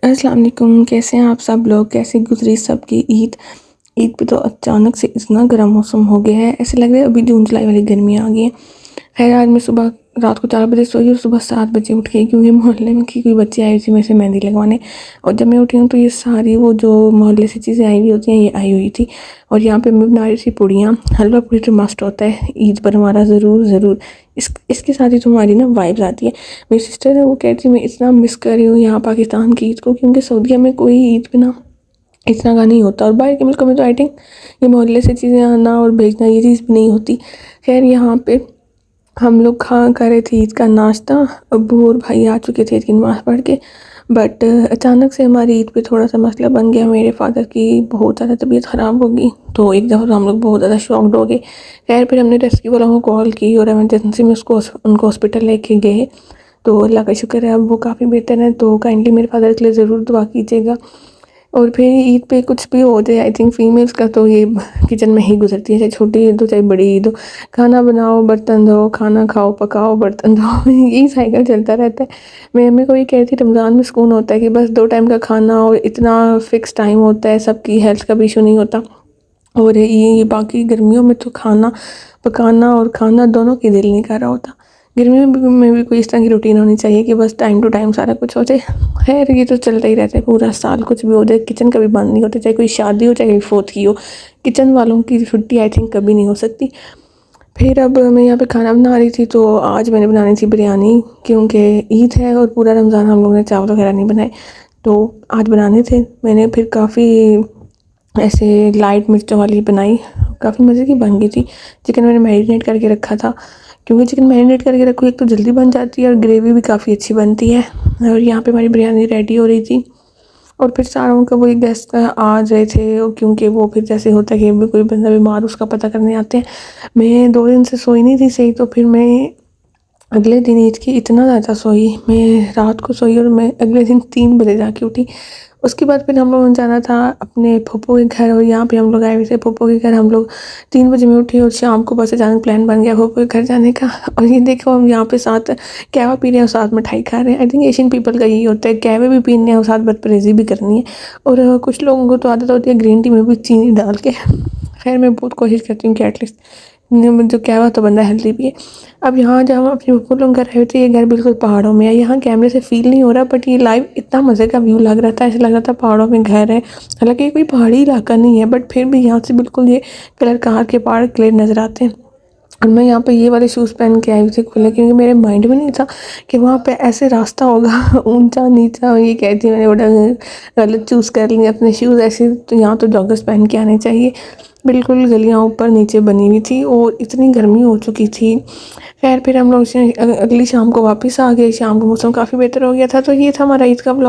السلام علیکم، کیسے ہیں آپ سب لوگ؟ کیسے گزری سب کی عید پہ تو اچانک سے اتنا گرم موسم ہو گیا ہے، ایسے لگ رہا ہے ابھی جون جولائی والی گرمیاں آ گئی ہیں۔ خیر آج میں رات کو 4 بجے سوئی اور صبح 7 بجے اٹھ گئی، کیونکہ محلے میں کوئی بچے آئی تھی میرے سے مہندی لگوانے، اور جب میں اٹھی ہوں تو یہ ساری وہ جو محلے سے چیزیں آئی ہوئی ہوتی ہیں یہ آئی ہوئی تھی، اور یہاں پہ میں بنا رہی تھی پوڑیاں۔ حلوہ پوری تو مسٹ ہوتا ہے عید پر ہمارا، ضرور اس کے ساتھ ہی تو ہماری نا وائبز آتی ہے۔ میری سسٹر ہے، وہ کہتی میں اتنا مس کر رہی ہوں یہاں پاکستان کی عید کو، کیونکہ سعودیہ میں کوئی عید پہ نا اتنا کا نہیں ہوتا، اور باہر کے ملکوں میں تو آئی تھنک یہ محلے سے چیزیں آنا اور بھیجنا یہ چیز بھی نہیں ہوتی۔ خیر یہاں پہ ہم لوگ کر رہے تھے عید کا ناشتہ، ابو اور بھائی آ چکے تھے عید کی نماز پڑھ کے، بٹ اچانک سے ہماری عید پہ تھوڑا سا مسئلہ بن گیا۔ میرے فادر کی بہت زیادہ طبیعت خراب ہو گئی، تو ایک دفعہ تو ہم لوگ بہت زیادہ شاکڈ ہو گئے۔ خیر پھر ہم نے ریسکیو والوں کو کال کی اور ایمرجنسی میں ان کو ہاسپٹل لے کے گئے، تو اللہ کا شکر ہے اب وہ کافی بہتر ہیں۔ تو کائنڈلی میرے فادر کے لیے ضرور دعا کیجیے گا۔ اور پھر عید پہ کچھ بھی ہو جائے، آئی تھنک فیمیلز کا تو یہ کچن میں ہی گزرتی ہے، چاہے چھوٹی عید ہو چاہے بڑی عید ہو، کھانا بناؤ برتن دھو، کھانا کھاؤ پکاؤ برتن دھو یہی سائیکل چلتا رہتا ہے۔ میں امی کو یہ کہتی تھی رمضان میں سکون ہوتا ہے کہ بس 2 ٹائم کا کھانا اور اتنا فکس ٹائم ہوتا ہے، سب کی ہیلتھ کا بھی ایشو نہیں ہوتا، اور یہ باقی گرمیوں میں تو کھانا پکانا اور کھانا دونوں کی دل نہیں کر رہا ہوتا۔ گرمیوں میں بھی کوئی اس طرح کی روٹین ہونی چاہیے کہ بس ٹائم ٹو ٹائم سارا کچھ ہو جائے۔ خیر یہ تو چلتا ہی رہتا ہے پورا سال، کچھ بھی ہو جائے کچن کبھی بند نہیں ہوتا، چاہے کوئی شادی ہو چاہے کوئی فوت کی ہو، کچن والوں کی چھٹی آئی تھنک کبھی نہیں ہو سکتی۔ پھر اب میں یہاں پہ کھانا بنا رہی تھی، تو آج میں نے بنانی تھی بریانی، کیونکہ عید ہے اور پورا رمضان ہم لوگوں نے چاول وغیرہ نہیں بنائے، تو آج بنانے تھے۔ میں نے پھر کافی ایسے لائٹ مرچوں والی بنائی، کافی مزے کی بن گئی تھی۔ چکن میں نے میرینیٹ کر کے رکھا تھا، کیونکہ چکن میرینیٹ کر کے رکھو ایک تو جلدی بن جاتی ہے اور گریوی بھی کافی اچھی بنتی ہے۔ اور یہاں پہ ہماری بریانی ریڈی ہو رہی تھی، اور پھر ساروں کا وہی گیسٹ آ رہے تھے، کیونکہ وہ پھر جیسے ہوتا ہے کہ کوئی بندہ بیمار اس کا پتہ کرنے آتے ہیں۔ میں 2 دن سے سوئی نہیں تھی صحیح، تو پھر میں اگلے دن عید کی اتنا زیادہ سوئی، میں رات کو سوئی اور میں اگلے دن 3 بجے جا کے اٹھی۔ اس کے بعد پھر ہم لوگوں نے جانا تھا اپنے پھوپھو کے گھر، اور یہاں پہ ہم لوگ آئے ہوئے تھے پھوپھو کے گھر۔ ہم لوگ 3 بجے میں اٹھی اور شام کو بس اچانک پلان بن گیا پھوپھو کے گھر جانے کا، اور یہ دیکھو ہم یہاں پہ ساتھ قہوہ پی رہے ہیں اور ساتھ مٹھائی کھا رہے ہیں۔ آئی تھنک ایشین پیپل کا یہی ہوتا ہے، قہوے بھی پینے ہیں اور ساتھ بدپریزی بھی کرنی ہے، اور کچھ لوگوں کو تو عادت ہوتی ہے گرین ٹی میں بھی چینی ڈال کے۔ خیر میں بہت کوشش کرتی ہوں کہ ایٹ لیسٹ جو قہوہ تو بندہ ہیلدی بھی ہے۔ اب یہاں جب ہم اپنے پھوپھو لوگ گھر رہے تھے، یہ گھر بالکل پہاڑوں میں ہے، یہاں کیمرے سے فیل نہیں ہو رہا، بٹ یہ لائیو اتنا مزے کا ویو لگ رہا تھا، ایسے لگ رہا تھا پہاڑوں میں گھر ہے، حالانکہ یہ کوئی پہاڑی علاقہ نہیں ہے، بٹ پھر بھی یہاں سے بالکل یہ کلر کہاں کے پہاڑ کلیئر نظر آتے ہیں۔ اور میں یہاں پہ یہ والے شوز پہن کے آئی ہوئی تھی کھلے، کیونکہ میرے مائنڈ میں نہیں تھا کہ وہاں پہ ایسے راستہ ہوگا اونچا نیچا، یہ کہتی میں نے بڑا غلط چوز کر لی اپنے شوز ایسے، تو یہاں تو جاگرز پہن کے آنے چاہیے۔ بالکل گلیاں اوپر نیچے بنی ہوئی تھی اور اتنی گرمی ہو چکی تھی۔ خیر پھر ہم لوگ اگلی شام کو واپس آ گئے، شام کو موسم کافی بہتر ہو گیا تھا۔ تو یہ تھا ہمارا عید کا